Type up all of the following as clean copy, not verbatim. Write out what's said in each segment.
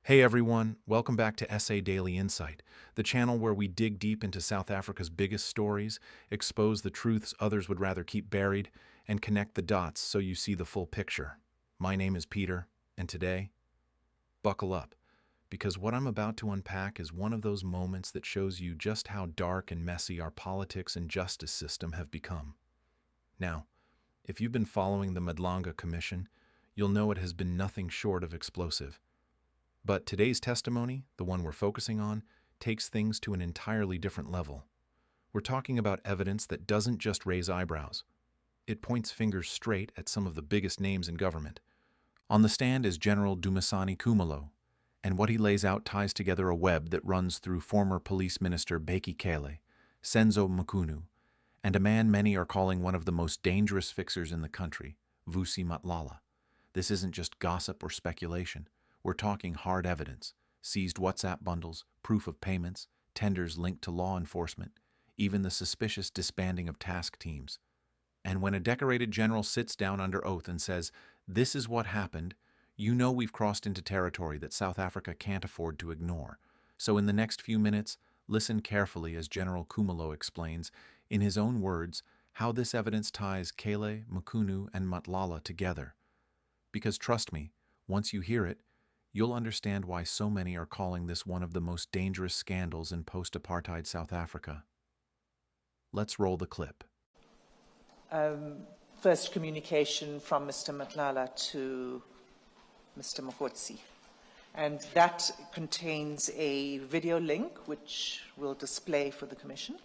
Hey everyone, welcome back to SA Daily Insight, the channel where we dig deep into South Africa's biggest stories, expose the truths others would rather keep buried, and connect the dots so you see the full picture. My name is Peter, and today, buckle up, because what I'm about to unpack is one of those moments that shows you just how dark and messy our politics and justice system have become. Now, if you've been following the Madlanga Commission, you'll know it has been nothing short of explosive. But today's testimony, the one we're focusing on, takes things to an entirely different level. We're talking about evidence that doesn't just raise eyebrows. It points fingers straight at some of the biggest names in government. On the stand is General Dumisani Khumalo, and what he lays out ties together a web that runs through former Police Minister Bheki Cele, Senzo Mchunu, and a man many are calling one of the most dangerous fixers in the country, Vusi Matlala. This isn't just gossip or speculation. We're talking hard evidence, seized WhatsApp bundles, proof of payments, tenders linked to law enforcement, even the suspicious disbanding of task teams. And when a decorated general sits down under oath and says, "This is what happened," you know we've crossed into territory that South Africa can't afford to ignore. So in the next few minutes, listen carefully as General Khumalo explains, in his own words, how this evidence ties Cele, Mchunu, and Matlala together. Because trust me, once you hear it, you'll understand why so many are calling this one of the most dangerous scandals in post-apartheid South Africa. Let's roll the clip. First communication from Mr. Matlala to Mr. Mokotsi. And that contains a video link which we'll display for the Commission.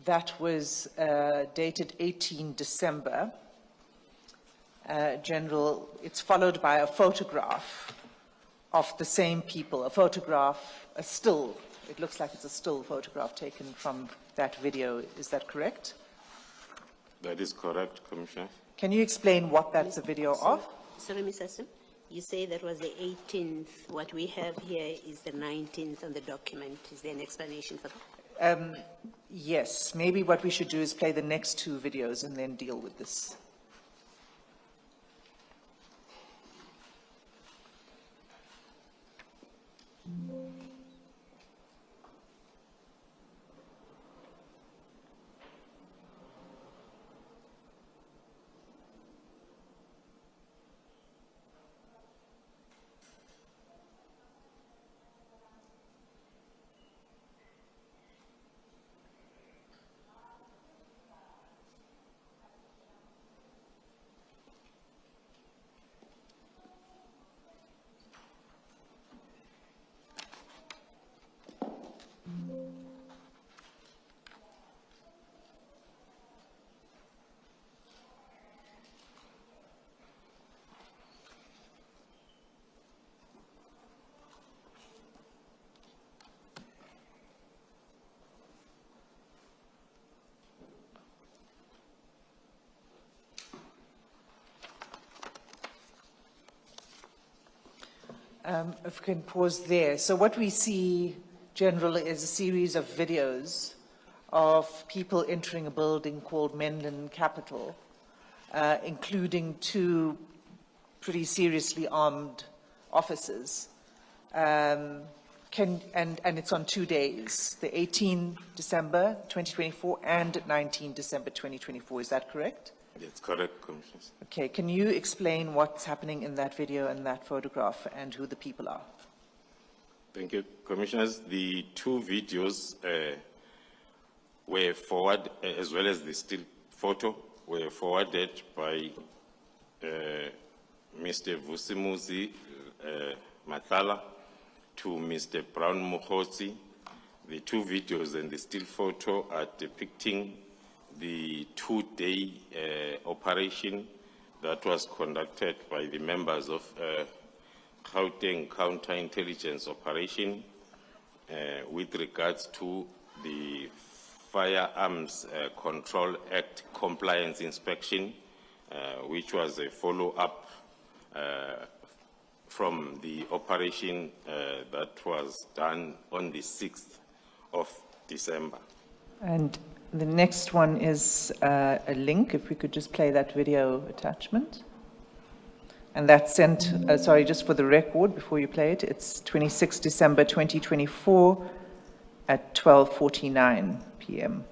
That was dated 18 December. General, it's followed by a photograph of the same people, a photograph, a still. It looks like it's a still photograph taken from that video. Is that correct? That is correct, Commissioner. Can you explain what that's a video of? Sorry, Mr. Sim. You say that was the 18th. What we have here is the 19th on the document. Is there an explanation for that? Yes, maybe what we should do is play the next two videos and then deal with this. If we can pause there. So what we see, General, is a series of videos of people entering a building called Menlyn Capital, including two pretty seriously armed officers. And it's on 2 days, the 18 December 2024 and 19 December 2024. Is that correct? That's correct, Commissioner. Okay, can you explain what's happening in that video and that photograph and who the people are? Thank you, Commissioners. The two videos were forwarded, as well as the still photo, were forwarded by Mr. Vusi Matlala to Mr. Brown Mokotsi. The two videos and the still photo are depicting the two-day operation that was conducted by the members of Gauteng Counterintelligence Operation with regards to the Firearms Control Act compliance inspection, which was a follow-up from the operation that was done on the 6th of December. And the next one is a link, if we could just play that video attachment. And that's sent, sorry, just for the record, before you play it, it's 26 December 2024 at 12:49 p.m.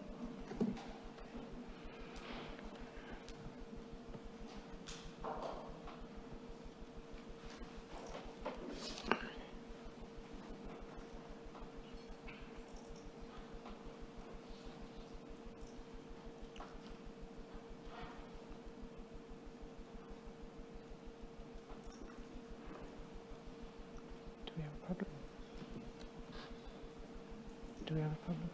Do we have a problem?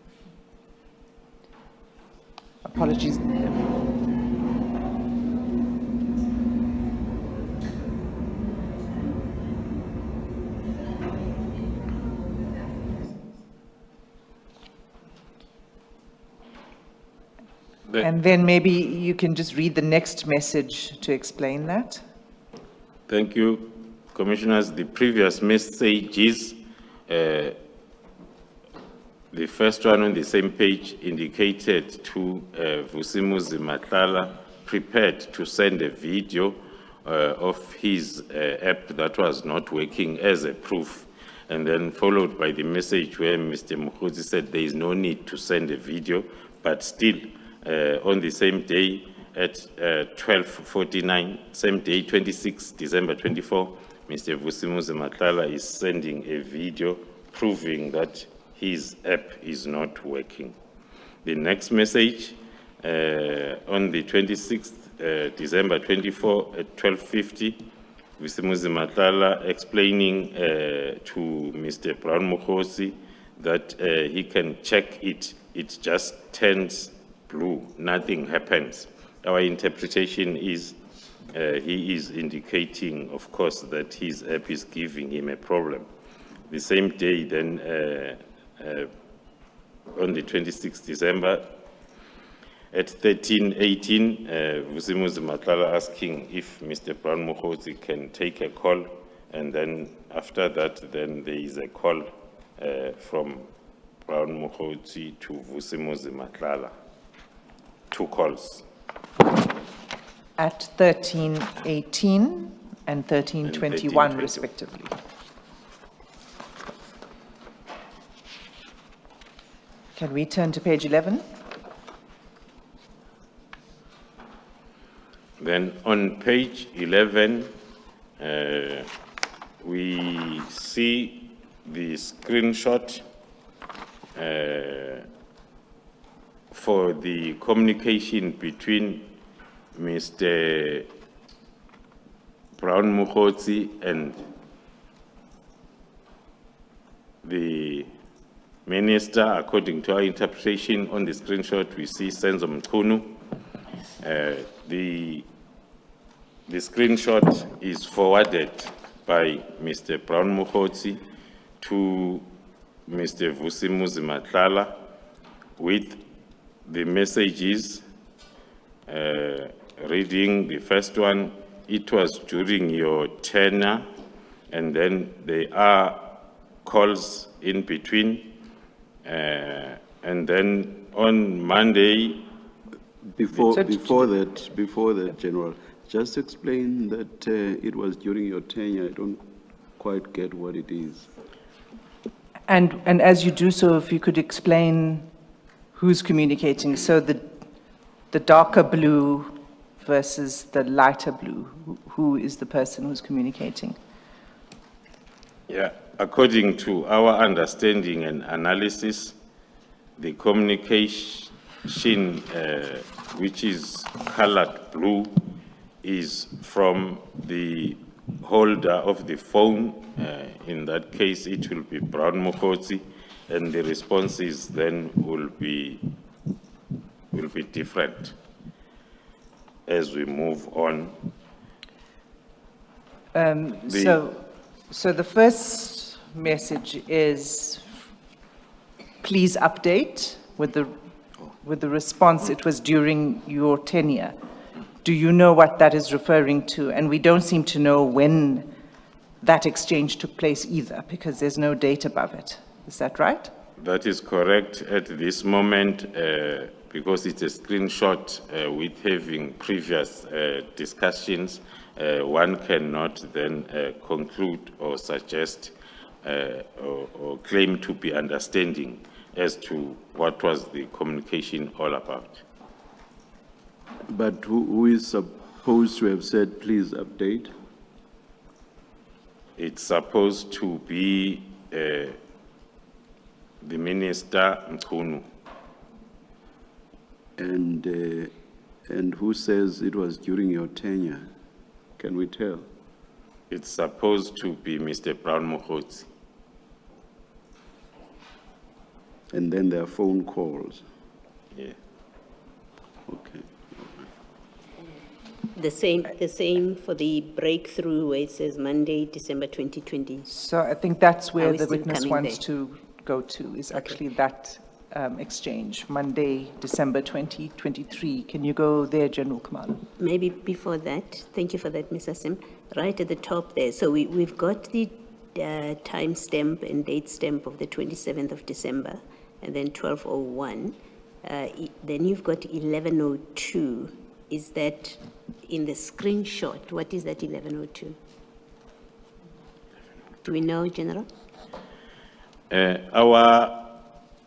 Apologies. And then maybe you can just read the next message to explain that. Thank you, Commissioners. The previous messages, the first one on the same page indicated to Vusi Matlala, prepared to send a video of his app that was not working as a proof, and then followed by the message where Mr. Mkhudzi said there is no need to send a video, but still on the same day at 12:49, same day, 26 December 24, Mr. Vusi Matlala is sending a video proving that his app is not working. The next message on the 26th December 24 at 12:50, Vusi Matlala explaining to Mr. Brown Mokhosi that he can check it, it just turns blue, nothing happens. Our interpretation is he is indicating, of course, that his app is giving him a problem. The same day then, on the 26th December, at 13:18, Vusi Matlala asking if Mr. Brown Mokhosi can take a call, and then after that, then there is a call from Brown Mokhosi to Vusi Matlala. 2 calls. At 13:18 and 13:21 respectively. Can we turn to page 11? Then on page 11, we see the screenshot for the communication between Mr. Brown Mokhosi and the minister. According to our interpretation on the screenshot, we see Senzo Mchunu. The screenshot is forwarded by Mr. Brown Mokhosi to Mr. Vusi Matlala with the messages, reading the first one, it was during your tenure, and then there are calls in between, and then on Monday. Before that, General, just explain that it was during your tenure. I don't quite get what it is. And as you do so, if you could explain who's communicating. So the darker blue versus the lighter blue, who is the person who's communicating? Yeah, according to our understanding and analysis, the communication, which is colored blue, is from the holder of the phone. In that case, it will be Brown Mokhosi, and the responses then will be different as we move on. So the first message is please update with the response, it was during your tenure. Do you know what that is referring to? And we don't seem to know when that exchange took place either, because there's no date above it. Is that right? That is correct at this moment, because it's a screenshot with having previous discussions. One cannot then conclude or suggest or claim to be understanding as to what was the communication all about. But who is supposed to have said, please update? It's supposed to be the Minister Mchunu. And who says it was during your tenure? Can we tell? It's supposed to be Mr. Brown Mokhotsi. And then there are phone calls. Yeah. Okay. The same for the breakthrough where it says Monday, December 2020. So I think that's where Are we the still witness coming wants there? to go to, is actually that exchange, Monday, December 2023. Can you go there, General Khumalo? Maybe before that, thank you for that, Mr. Sim. Right at the top there, so we've got the time stamp and date stamp of the 27th of December, and then 12:01. Then you've got 11:02. Is that in the screenshot? What is that 11:02? Do we know, General? Our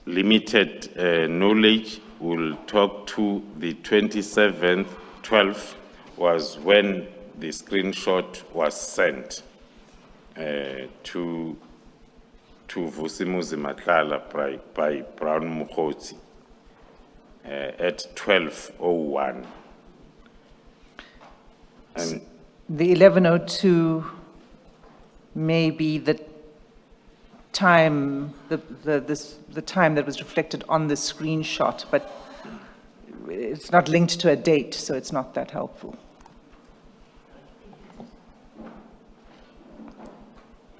limited knowledge will talk to the 27th, 12th was when the screenshot was sent to Vusi Matlala by Brown Mokhotsi at 12:01. And The 11:02 may be the time, the time that was reflected on the screenshot, but it's not linked to a date, so it's not that helpful.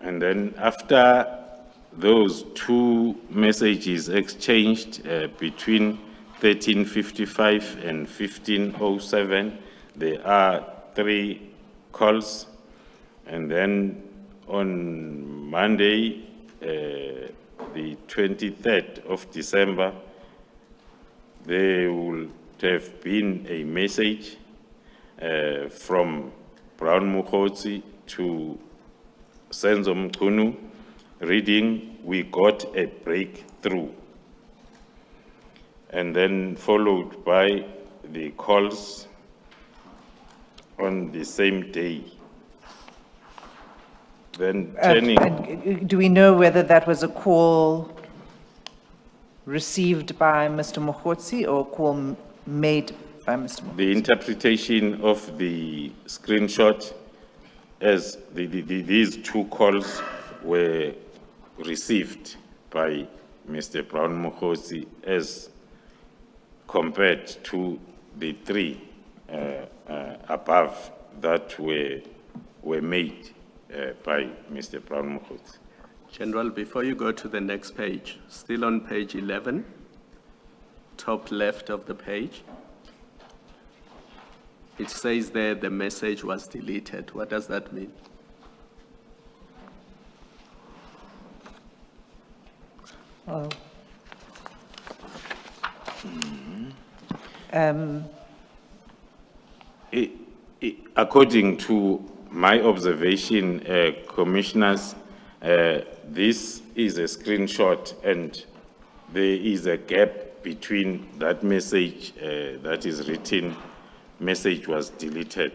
And then after those two messages exchanged between 13:55 and 15:07, there are 3 calls. And then on Monday, the 23rd of December, there would have been a message from Brown Mokhotsi to Senzo Mchunu reading, "We got a breakthrough." And then followed by the calls on the same day. Then turning, And do we know whether that was a call received by Mr. Mokhotsi or a call made by Mr. Mokhotsi? the interpretation of the screenshot as these 2 calls were received by Mr. Brown Mokhotsi as compared to the 3 above that were made by Mr. Brown Mokhotsi. General, before you go to the next page, still on page 11, top left of the page, it says there the message was deleted. What does that mean? Oh. According to my observation, Commissioners, this is a screenshot and there is a gap between that message that is written, message was deleted,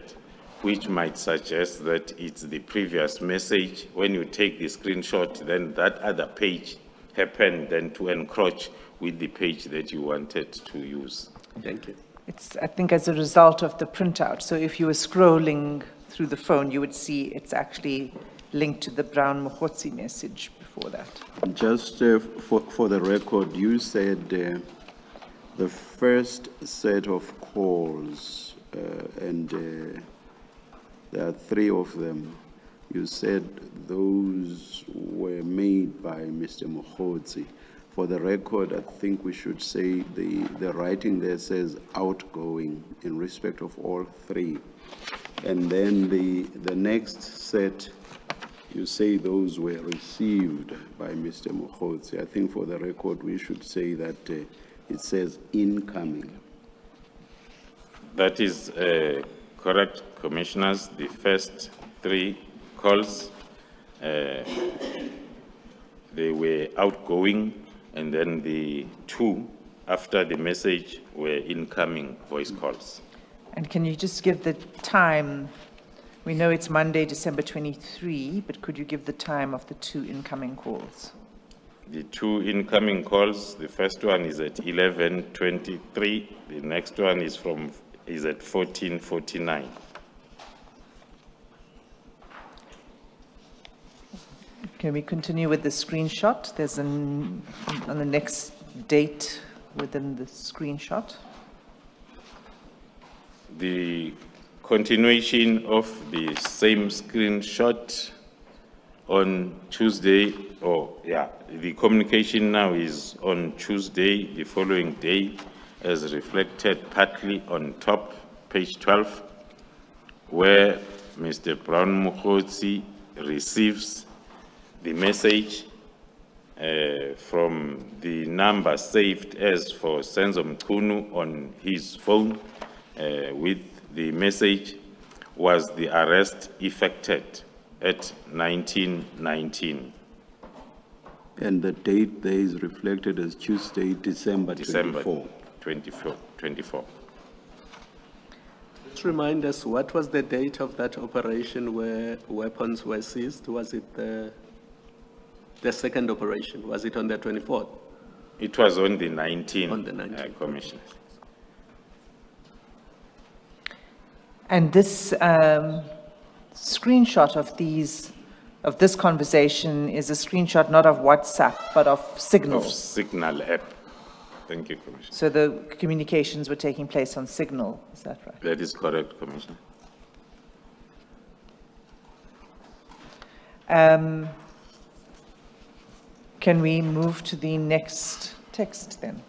which might suggest that it's the previous message. When you take the screenshot, then that other page happened then to encroach with the page that you wanted to use. Thank you. It's, I think, as a result of the printout. So if you were scrolling through the phone, you would see it's actually linked to the Brown Mokhotsi message before that. Just for the record, you said the first set of calls, and there are 3 of them, you said those were made by Mr. Mokhotsi. for the record, I think we should say the writing there says outgoing in respect of all three. And then the next set, you say those were received by Mr. Mokgotsi. I think for the record, we should say that it says incoming. That is correct, Commissioners. The first three calls, they were outgoing, and then the two after the message were incoming voice calls. And can you just give the time? We know it's Monday, December 23, but could you give the time of the two incoming calls? The two incoming calls, the first one is at 11:23, the next one is at 14:49. Can we continue with the screenshot? There's on the next date within the screenshot. The continuation of the same screenshot on Tuesday, the communication now is on Tuesday, the following day, as reflected partly on top, page 12, where Mr. Brown Mokgotsi receives the message from the number saved as for Senzo Mchunu on his phone, with the message was the arrest effected at 1919. And the date there is reflected as Tuesday, December 24. 24. Just remind us, what was the date of that operation where weapons were seized? Was it the second operation? Was it on the 24th? It was on the 19th, On the 19th. Commissioner. And this screenshot of this conversation is a screenshot not of WhatsApp, but of Signal. Of Signal app. Thank you, Commissioner. So the communications were taking place on Signal, is that right? That is correct, Commissioner. Can we move to the next text then?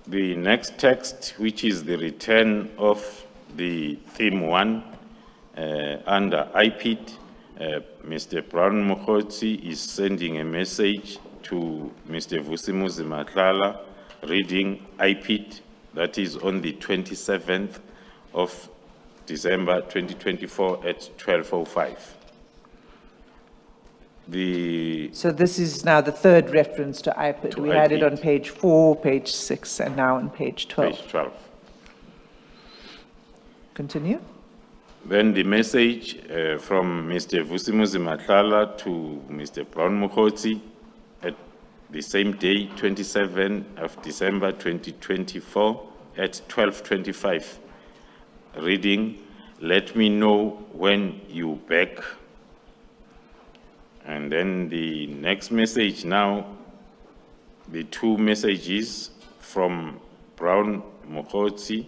The next text, which is the return of the theme 1 under IPID, Mr. Brown Mokgotsi is sending a message to Mr. Vusi Matlala, reading IPID, that is on the 27th of December 2024 at 12:05. So this is now the third reference to IPID. To We had it IPID. on page 4, page 6, and now on page 12. Page 12. Continue. Then the message from Mr. Vusi Matlala to Mr. Brown Mokgotsi at the same day, 27th of December 2024 at 12:25, reading, "Let me know when you back." And then the next message now, the two messages from Brown Mokgotsi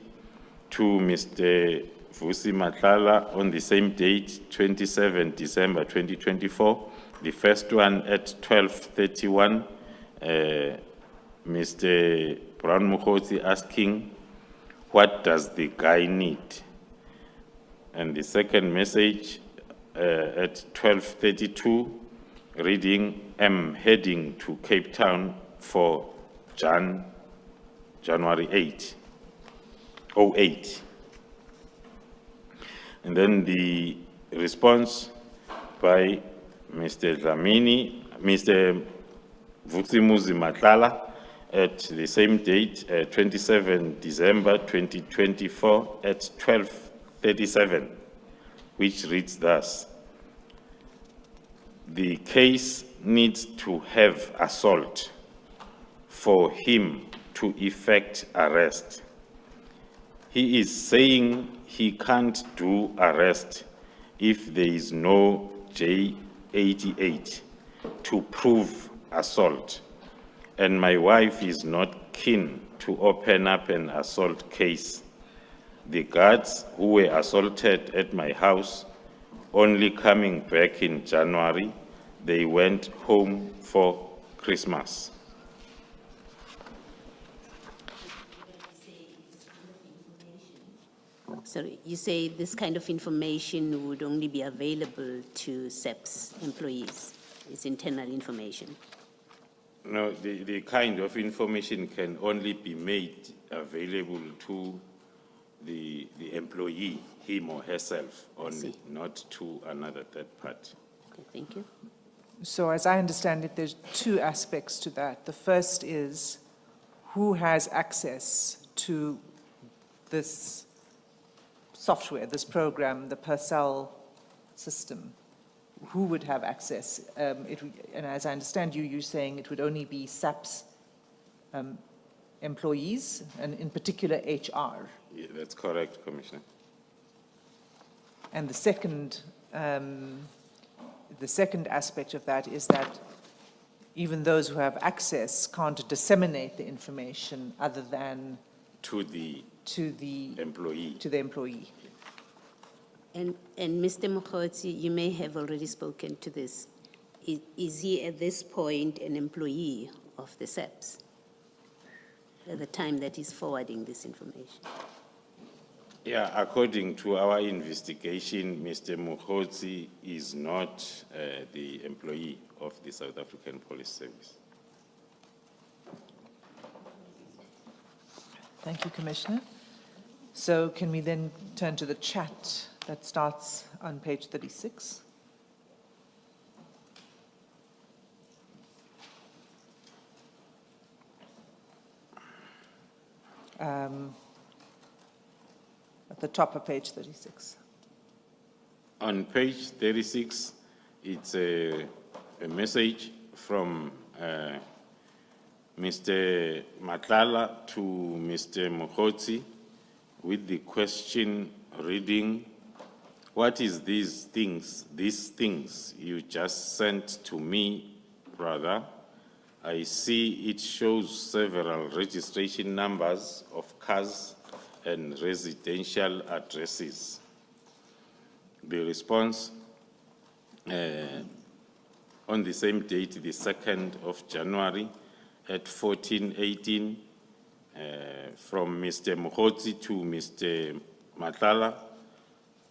to Mr. Vusi Matlala on the same date, 27 December 2024. The first one at 12:31, Mr. Brown Mokgotsi asking, "What does the guy need?" And the second message at 12:32, reading, "I'm heading to Cape Town for January 08. And then the response by Mr. Vusi Matlala at the same date, 27 December 2024 at 12:37, which reads thus: "The case needs to have assault for him to effect arrest. He is saying he can't do arrest if there is no J88 to prove assault, and my wife is not keen to open up an assault case. The guards who were assaulted at my house only coming back in January, they went home for Christmas. Sorry, you say this kind of information would only be available to SEP's employees? It's internal information? No, the kind of information can only be made available to the employee, him or herself only, not to another third party. Okay, thank you. So as I understand it, there's two aspects to that. The first is who has access to this software, this program, the Purcell system? Who would have access? And as I understand you, you're saying it would only be SAP's employees, and in particular HR. Yeah, that's correct, Commissioner. And the second aspect of that is that even those who have access can't disseminate the information other than To the employee. to the employee. And Mr. Mkhotsi, you may have already spoken to this. Is he at this point an employee of the SEPs at the time that he's forwarding this information? Yeah, according to our investigation, Mr. Mkhotsi is not the employee of the South African Police Service. Thank you, Commissioner. So can we then turn to the chat that starts on page 36? At the top of page 36. On page 36, it's a message from Mr. Matlala to Mr. Mkhotsi with the question reading, what is these things you just sent to me, brother? I see it shows several registration numbers of cars and residential addresses. The response on the same date, the 2nd of January at 14:18, from Mr. Mkhotsi to Mr. Matlala.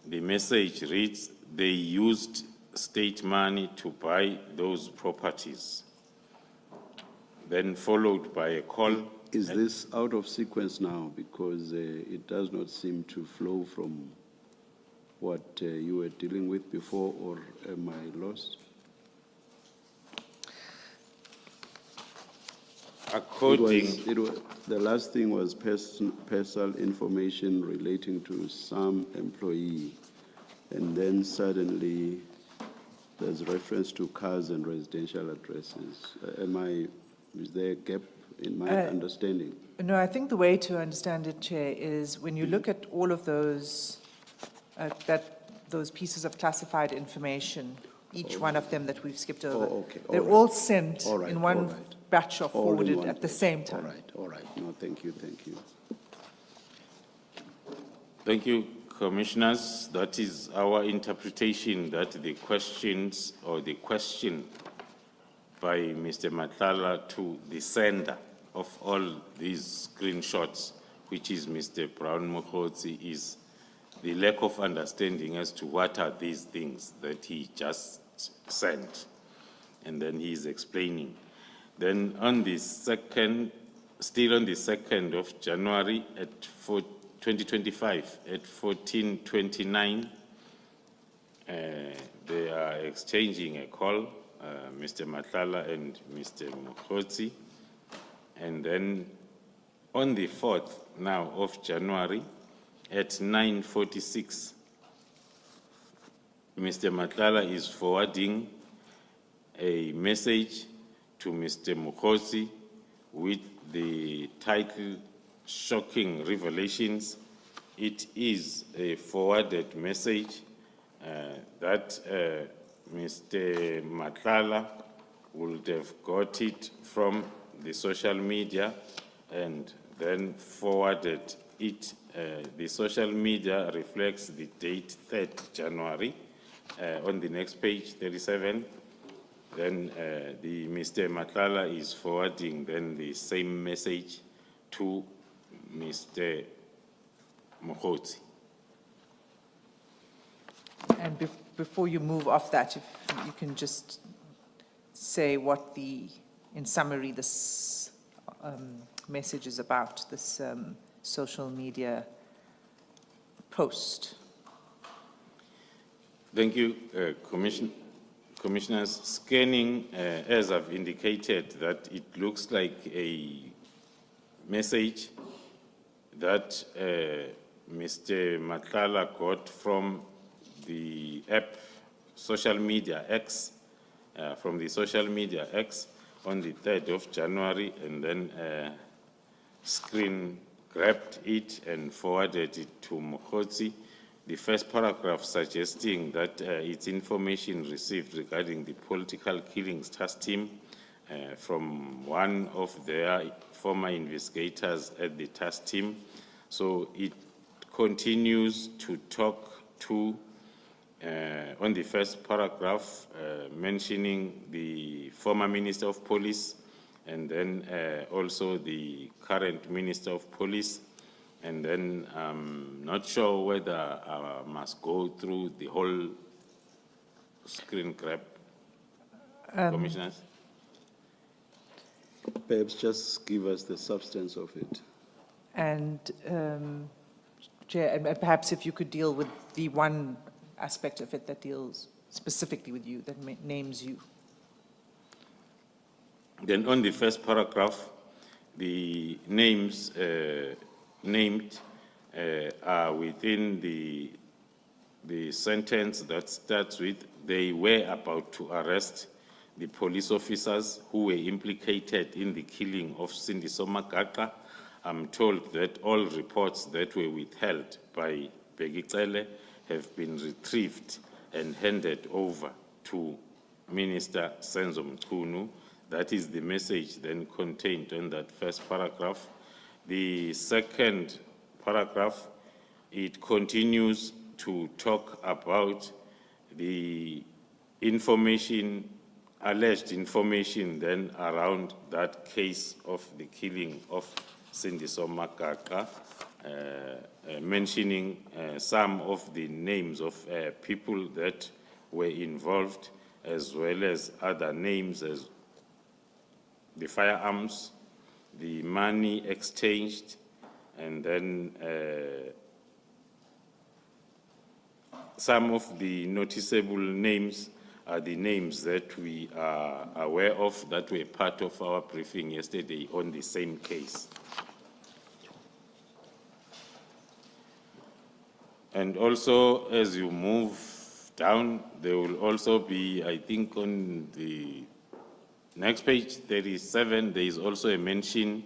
The message reads, they used state money to buy those properties. Then followed by a call. Is this out of sequence now? Because it does not seem to flow from what you were dealing with before, or am I lost? The last thing was personal information relating to some employee, and then suddenly there's reference to cars and residential addresses. Is there a gap in my understanding? No, I think the way to understand it, Chair, is when you look at all of those, those pieces of classified information, each one of them that we've skipped over, they're all sent in one batch or forwarded at the same time. All right. No, thank you. Thank you, Commissioners. That is our interpretation that the questions or the question by Mr. Matlala to the sender of all these screenshots, which is Mr. Brown Mkhotsi, is the lack of understanding as to what are these things that he just sent. And then he is explaining. Then on the 2nd, still on the 2nd of January at 2025 at 14:29, they are exchanging a call, Mr. Matlala and Mr. Mkhotsi. And then on the 4th now of January at 9:46, Mr. Matlala is forwarding a message to Mr. Mkhotsi with the title, Shocking Revelations. It is a forwarded message that Mr. Matlala would have got it from the social media and then forwarded it. The social media reflects the date 3rd January. On the next page, 37, then Mr. Matlala is forwarding then the same message to Mr. Mokgotsi. And before you move off that, if you can just say what in summary, this message is about, this social media post. Thank you, Commissioners. Scanning, as I've indicated, that it looks like a message that Mr. Matlala got from the app social media X, on the 3rd of January, and then screen grabbed it and forwarded it to Mokgotsi. The first paragraph suggesting that it's information received regarding the political killings task team from one of their former investigators at the task team. So it continues to talk to, on the first paragraph, mentioning the former Minister of Police, and then also the current Minister of Police. And then I'm not sure whether I must go through the whole screen grab, Commissioners. Perhaps just give us the substance of it. And Chair, and perhaps if you could deal with the one aspect of it that deals specifically with you, that names you. Then on the first paragraph, the names named are within the sentence that starts with, they were about to arrest the police officers who were implicated in the killing of Senzo Magaqa. I'm told that all reports that were withheld by Bheki Cele have been retrieved and handed over to Minister Senzo Mchunu. That is the message then contained in that first paragraph. The second paragraph, it continues to talk about the information, alleged information then around that case of the killing of Senzo Magaqa, mentioning some of the names of people that were involved, as well as other names as the firearms, the money exchanged, and then some of the noticeable names are the names that we are aware of that were part of our briefing yesterday on the same case. And also, as you move down, there will also be, I think on the next page, 37, there is also a mention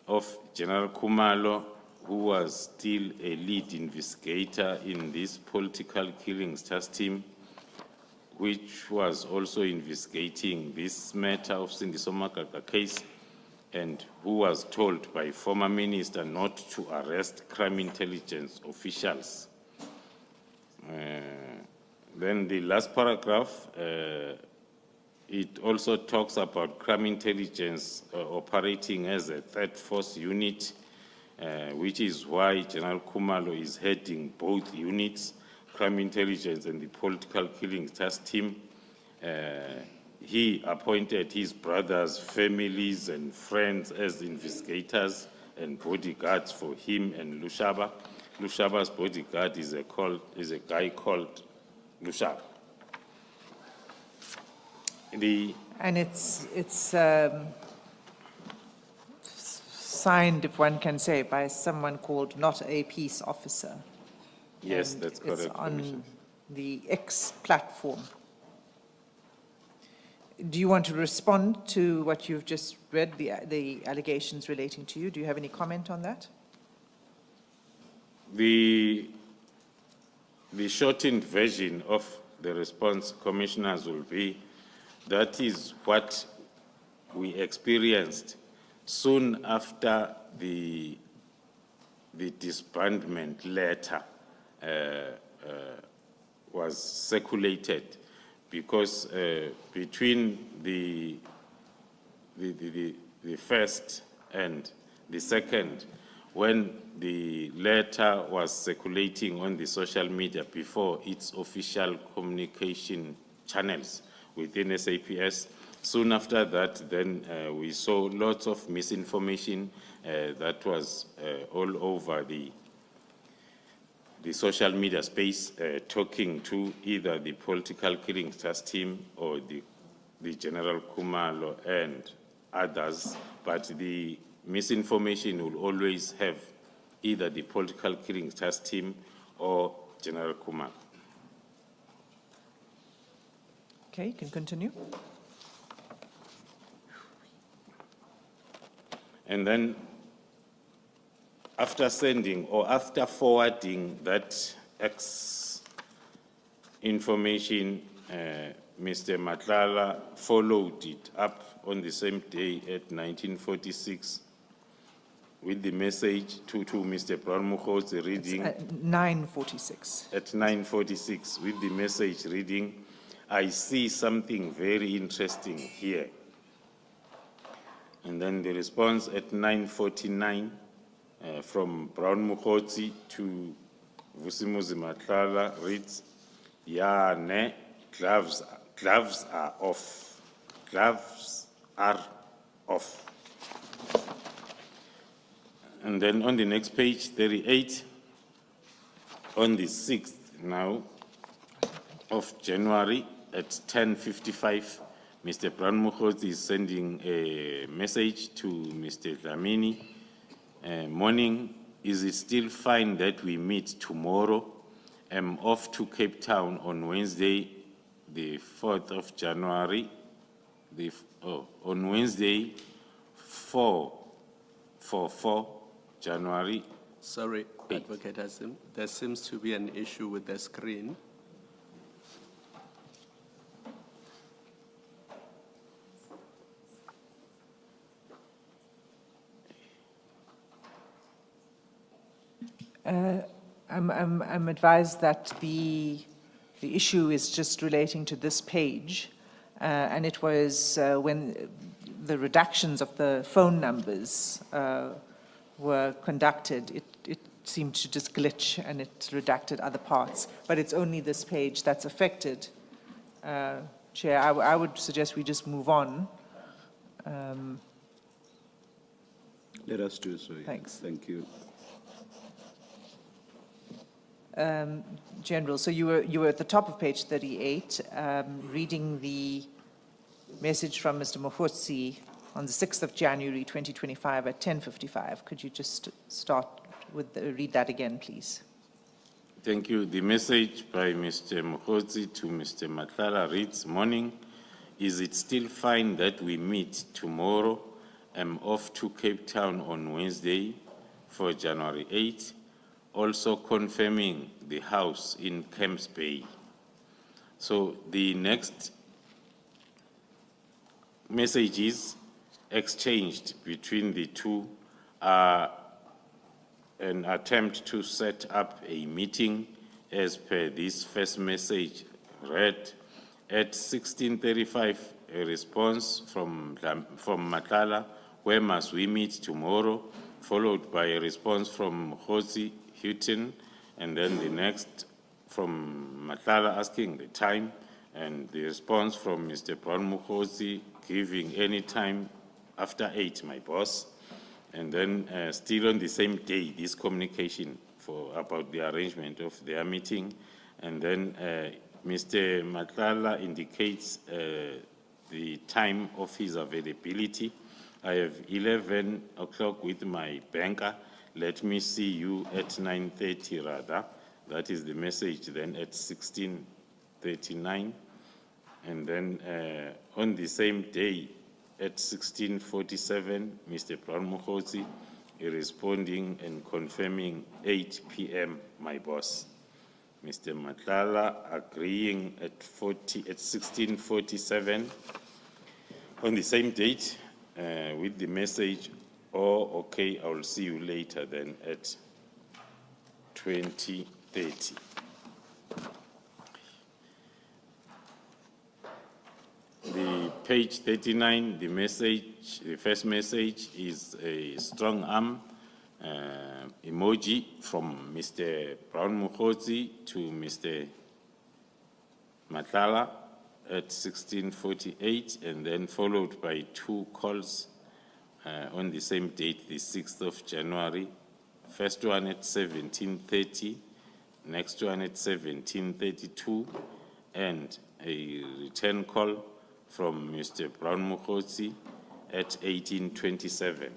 of General Khumalo, who was still a lead investigator in this political killings task team, which was also investigating this matter of Senzo Magaqa case, and who was told by former minister not to arrest crime intelligence officials. Then the last paragraph, it also talks about crime intelligence operating as a third force unit, which is why General Khumalo is heading both units, crime intelligence and the political killings task team. He appointed his brothers, families, and friends as investigators and bodyguards for him and Lushaba. Lushaba's bodyguard is a guy called Lushaba. And it's signed, if one can say, by someone called not a peace officer. Yes, And that's correct. it's on the X platform. Do you want to respond to what you've just read, the allegations relating to you? Do you have any comment on that? The shortened version of the response, Commissioners, will be that is what we experienced soon after the disbandment letter was circulated because between the first and the second, when the letter was circulating on the social media before its official communication channels within SAPS, soon after that, then we saw lots of misinformation that was all over the social media space, talking to either the political killing trust team or the General Khumalo and others, but the misinformation will always have either the political killing trust team or General Khumalo. Okay, you can continue. And then after sending or after forwarding that information, Mr. Matlala followed it up on the same day at 1946 with the message to Mr. Brown Mukhozi reading At 9:46. at 9:46 with the message reading, "I see something very interesting here." And then the response at 9:49 from Brown Mukhozi to Vusi Matlala reads, "Yeah, ne, gloves are off. Gloves are off." And then on the next page, 38, on the 6th now of January at 10:55, Mr. Brown Mukhozi is sending a message to Mr. Dlamini. "Morning, is it still fine that we meet tomorrow? I'm off to Cape Town on Wednesday, the 4th of January. On Wednesday, 4 January. Sorry, Advocate Hasim, there seems to be an issue with the screen. I'm advised that the issue is just relating to this page, and it was when the reductions of the phone numbers were conducted, it seemed to just glitch and it redacted other parts, but it's only this page that's affected. Chair, I would suggest we just move on. Let us do so. Yes. Thanks. Thank you. General, so you were at the top of page 38, reading the message from Mr. Mukhozi on the 6th of January 2025 at 10:55. Could you just start with read that again, please? Thank you. The message by Mr. Mukhozi to Mr. Matlala reads, "Morning, is it still fine that we meet tomorrow? I'm off to Cape Town on Wednesday for January 8th, also confirming the house in Camps Bay." So the next messages exchanged between the two are an attempt to set up a meeting as per this first message read. At 16:35, a response from Matlala, "Where must we meet tomorrow?" followed by a response from Mukhozi, Houghton, and then the next from Matlala asking the time, and the response from Mr. Brown Mukhozi giving any time after 8, my boss. And then still on the same day, this communication about the arrangement of their meeting. And then Mr. Matlala indicates the time of his availability. "I have 11 o'clock with my banker. Let me see you at 9:30 rather." That is the message then at 16:39. And then on the same day at 16:47, Mr. Brown Mukhozi responding and confirming 8 p.m., my boss. Mr. Matlala agreeing at 16:47 on the same date with the message, "Oh, okay, I will see you later then at 20:30. page 39, the first message is a strong arm emoji from Mr. Brown Mukhozi to Mr. Matlala at 16:48, and then followed by 2 calls on the same date, the 6th of January. First one at 17:30, next one at 17:32, and a return call from Mr. Brown Mukhozi at 18:27.